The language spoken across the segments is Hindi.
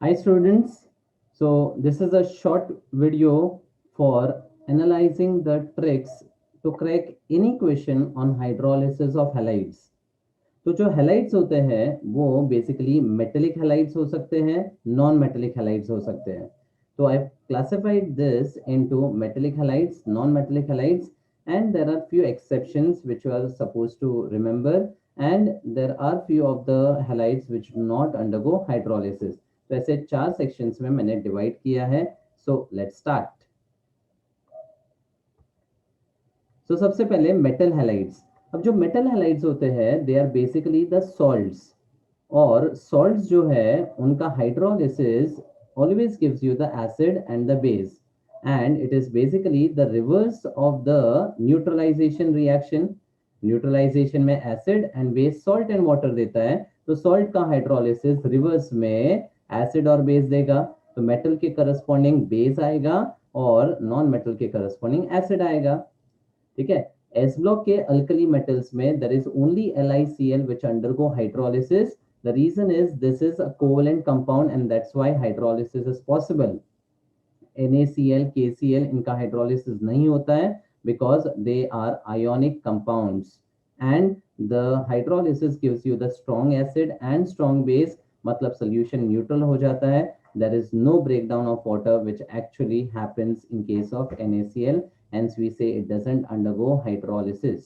Hi students, so this is a short video for analyzing the tricks to crack any question on hydrolysis of halides. तो जो हेलाइड्स होते हैं वो बेसिकली मेटेलिक हेलाइड्स हो सकते हैं, नॉन मेटेलिक हेलाइड्स हो सकते हैं. तो I classified this into metallic halides, non metallic halides, and there are few exceptions which you are supposed to remember, and there are few of the halides which do not undergo hydrolysis. तो ऐसे चार सेक्शंस में मैंने डिवाइड किया है. So let's start. सो सबसे पहले मेटल हैलाइड्स. अब जो मेटल हैलाइड्स होते हैं they are basically the salts, और सॉल्ट्स जो है उनका hydrolysis always gives you the acid and the base, and it is basically the reverse of the neutralization reaction. Neutralization में acid and base salt and water देता है, तो सॉल्ट का हाइड्रोलिसिस रिवर्स में एसिड और बेस देगा. तो मेटल के करस्पॉन्डिंग बेस आएगा और नॉन मेटल के करस्पॉन्डिंग एसिड आएगा. ठीक है. एस ब्लॉक के अल्कली मेटल्स में there is only LiCl which undergo hydrolysis. The reason is this is a covalent compound and that's why hydrolysis is possible. NaCl, KCl इनका हाइड्रोलिसिस नहीं होता है because they are ionic compounds, and the hydrolysis gives you the strong acid and strong base, मतलब solution neutral हो जाता है. There is no breakdown of water which actually happens in case of NaCl, hence we say it doesn't undergo hydrolysis.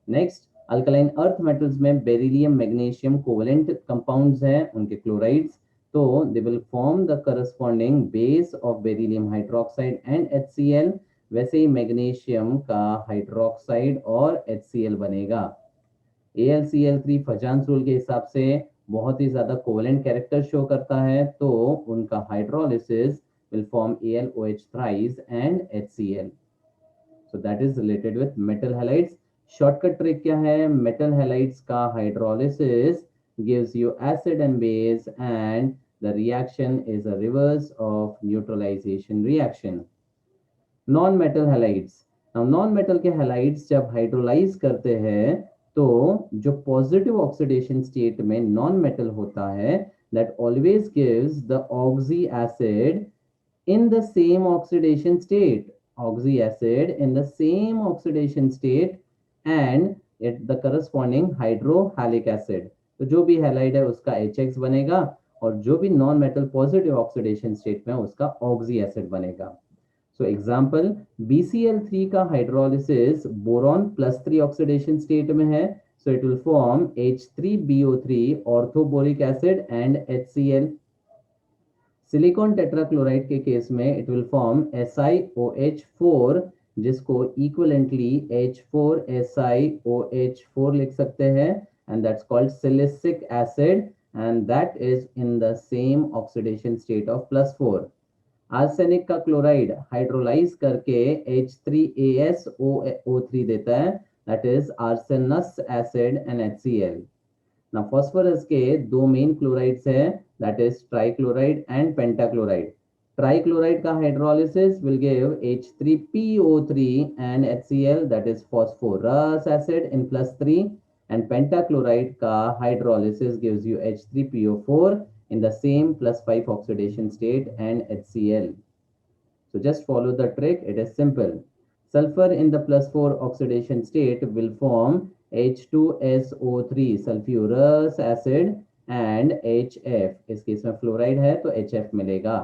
Next, alkaline earth metals में बेरिलियम मैग्नीशियम कोवेलेंट कंपाउंड्स हैं, उनके क्लोराइड्स. तो they will form the corresponding base of beryllium hydroxide and HCl. वैसे ही मैग्नीशियम का हाइड्रोक्साइड और HCl बनेगा. AlCl3 फजान्स रूल के हिसाब से बहुत ही ज्यादा कोवेलेंट कैरेक्टर शो करता है, तो उनका hydrolysis will form AlOH thrice and HCl. So that is related with metal halides. Shortcut trick क्या है? मेटल हैलाइड्स का hydrolysis gives you acid and base, and the reaction is a reverse of neutralisation reaction. Non metal halides. Now non metal के हैलाइड्स जब हाइड्रोलाइज करते हैं तो जो पॉजिटिव ऑक्सीडेशन स्टेट में नॉन मेटल होता है that always gives the oxy acid in the same oxidation state. Oxy acid in the same oxidation state, and it the corresponding hydrohalic acid. तो जो भी हैलाइड है उसका HX बनेगा, और जो भी non metal positive oxidation state में उसका ऑक्सी एसिड बनेगा. सो एग्जांपल, BCl3 का हाइड्रोलिसिस बोरॉन +3 ऑक्सीडेशन स्टेट में है, so it will form H3BO3 orthoboric acid and HCl. Silicon tetrachloride के केस में इट विल फॉर्म SiOH4, जिसको इक्विवेलेंटली H4SiOH4 लिख सकते हैं, and that's called silicic acid, and that is in the same oxidation state of +4. Arsenic का क्लोराइड हाइड्रोलाइज करके H3AsO3 देता है, that is arsenous acid and HCl. ना फॉस्फोरस के दो मेन क्लोराइड्स हैं, that is trichloride and pentachloride. Trichloride का hydrolysis will give H3PO3 and HCl, that is phosphorus acid in +3, and pentachloride का hydrolysis gives you H3PO4 in the same +5 oxidation state and HCl. So just follow the trick, it is simple. Sulfur in the +4 oxidation state will form H2SO3 sulfurous acid and HF. इस केस में फ्लोराइड है तो HF मिलेगा.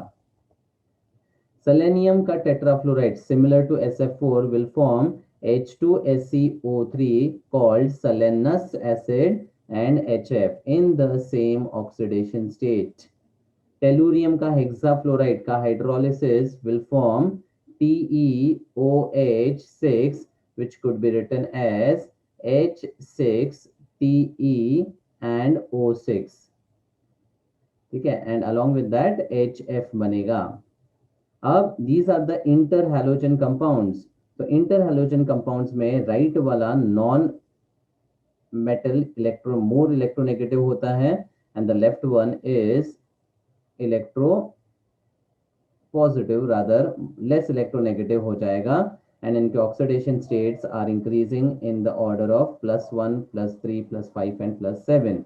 Selenium का tetrafluoride similar to SF4 will form H2SeO3 called selenous acid and HF in the same oxidation state. Tellurium का hexafluoride का hydrolysis will form TeOH6, which could be written as H6Te and O6. ठीक है, and along with that HF बनेगा. अब these are the interhalogen compounds. तो interhalogen compounds में राइट वाला non metal electro more electronegative होता है, and the left one is electropositive, rather less electronegative हो जाएगा, एंड इनके oxidation states are increasing in the order of +1 +3 +5 and +7.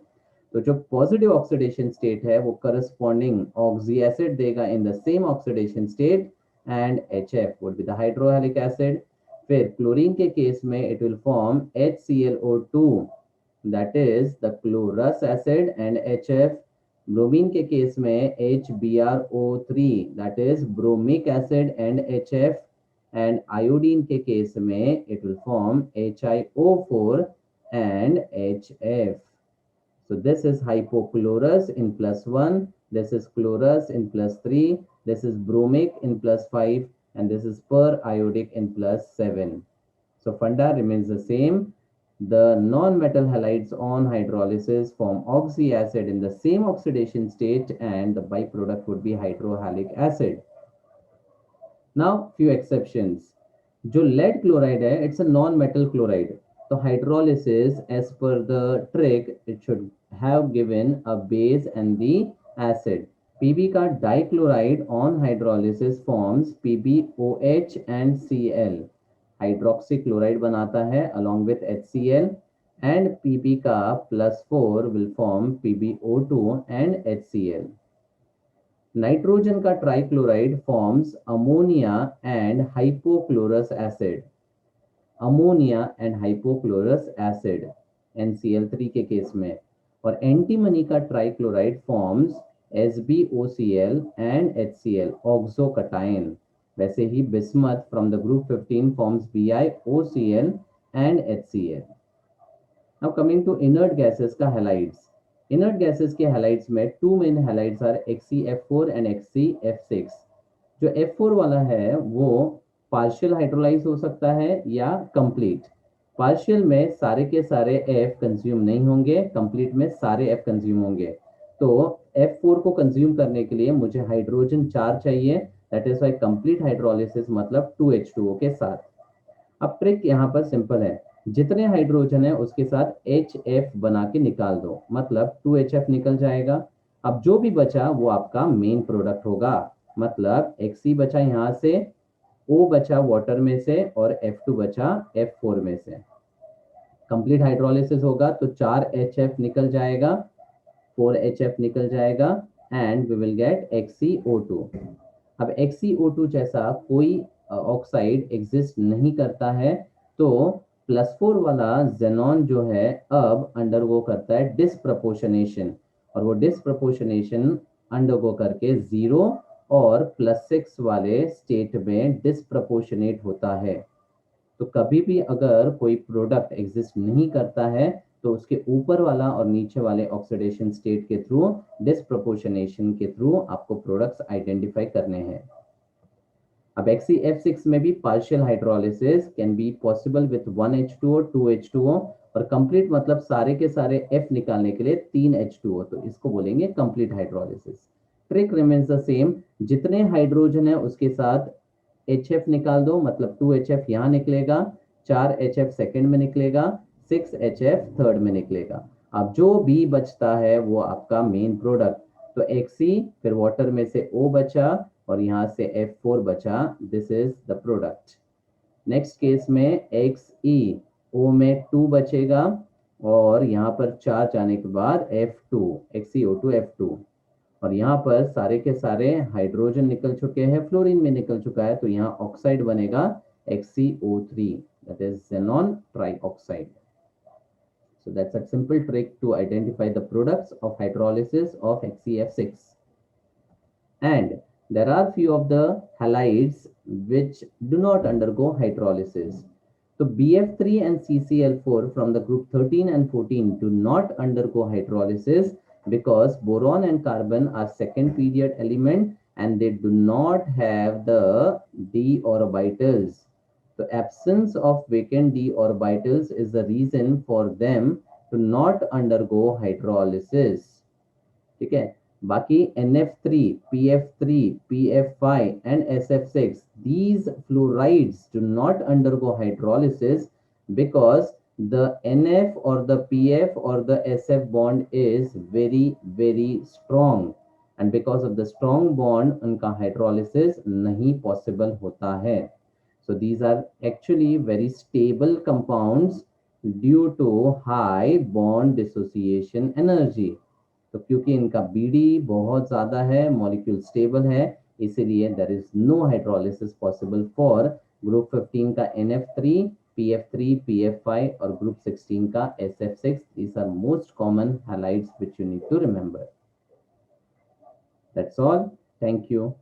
तो जो पॉजिटिव ऑक्सीडेशन स्टेट है वो करस्पॉन्डिंग ऑक्सी एसिड देगा in the same oxidation state and HF would be the hydrohalic acid. फिर क्लोरीन के केस में it will form HClO2 that is the chlorous acid and HF। Bromine के केस में HBrO3 that is bromic acid and HF। And iodine के केस में it will form HiO4 and HF। So this is hypochlorous in +1, this is chlorous in +3, this is bromic in +5, and this is periodic in +7. So funda remains the same. The non-metal halides on hydrolysis form oxy acid in the same oxidation state, and the byproduct would be hydrohalic acid. Now few exceptions. जो lead chloride है, it's a non-metal chloride. So hydrolysis, as per the trick, it should have given a base and the acid. Pb का dichloride on hydrolysis forms PbOH and Cl. Hydroxychloride बनाता है along with HCl, and Pb का +4 will form PbO2 and HCl. Nitrogen का trichloride forms ammonia and hypochlorous acid, ammonia and hypochlorous acid NCl3 के केस में। और एंटीमनी का trichloride forms SbOCl and HCl, oxocation. वैसे ही bismuth from the group 15 forms BiOCl and HCl। Now coming to inert gases का हैलाइड्स। इनर्ट गैसेस के हैलाइड्स में two main halides are XeF4 and XeF6। जो F4 वाला है वो पार्शियल हाइड्रोलाइज हो सकता है या कंप्लीट। पार्शियल में सारे के सारे F कंज्यूम नहीं होंगे, कंप्लीट में सारे F कंज्यूम होंगे। तो F4 को कंज्यूम करने के लिए मुझे हाइड्रोजन 4 चाहिए, that is why complete hydrolysis मतलब 2H2O के साथ। अब ट्रिक यहाँ पर सिंपल है, जितने हाइड्रोजन है उसके साथ HF बना के निकाल दो, मतलब 2HF निकल जाएगा। अब जो भी बचा वो आपका मेन प्रोडक्ट होगा, मतलब Xe बचा यहाँ से, O बचा वाटर में से, और F2 बचा F4 में से। कंप्लीट हाइड्रोलिसिस होगा तो 4HF निकल जाएगा, 4HF निकल जाएगा, and we will get XeO2। अब XeO2 जैसा कोई ऑक्साइड एग्जिस्ट नहीं करता है, तो +4 वाला जेनॉन जो है अब अंडरगो करता है डिसप्रपोर्शनेशन, और वो डिसप्रपोर्शनेशन अंडरगो करके 0 और +6 वाले स्टेट में डिसप्रपोर्शनेट होता है। तो कभी भी अगर कोई प्रोडक्ट एग्जिस्ट नहीं करता है तो उसके ऊपर वाला और नीचे वाले ऑक्सीडेशन स्टेट के थ्रू, डिसप्रपोर्शनेशन के थ्रू आपको प्रोडक्ट्स आइडेंटिफाई करने हैं। अब XeF6 में भी partial hydrolysis can be possible with 1H2O 2H2O, और कंप्लीट मतलब सारे के सारे F निकालने के लिए 3H2O, तो इसको बोलेंगे complete hydrolysis. Trick remains the same, जितने हाइड्रोजन है उसके साथ HF निकाल दो, मतलब 2HF यहाँ निकलेगा, 4HF सेकेंड में निकलेगा, 6HF थर्ड में निकलेगा। अब जो भी बचता है वो आपका मेन प्रोडक्ट, तो Xe फिर वाटर में से O बचा और यहाँ से F4 बचा, this is the product. Next case में Xe, O में 2 बचेगा, और यहाँ पर 4 जाने के बाद F2, XeO2 F2, और यहाँ पर सारे के सारे हाइड्रोजन निकल चुके हैं, फ्लोरीन में निकल चुका है, तो यहाँ ऑक्साइड बनेगा XeO3, that is xenon trioxide. So that's a simple trick to identify the products of hydrolysis of XeF6. And there are few of the halides which do not undergo hydrolysis. So BF3 and CCl4 from the group 13 and 14 do not undergo hydrolysis because boron and carbon are second period element and they do not have the d orbitals. The absence of vacant d orbitals is the reason for them to not undergo hydrolysis. ठीक है, बाकी NF3, PF3, PF5 and SF6, these fluorides do not undergo hydrolysis because the NF or the PF or the SF bond is very strong, and because of the strong bond उनका hydrolysis नहीं possible होता है. So these are actually very stable compounds due to high bond dissociation energy. तो क्योंकि इनका बीडी बहुत ज्यादा है, मॉलिक्यूल स्टेबल है, इसीलिए there is no hydrolysis possible for group 15 का NF3, PF3, PF5 और ग्रुप 16 का SF6। These are most common halides which you need to remember. That's all. Thank you.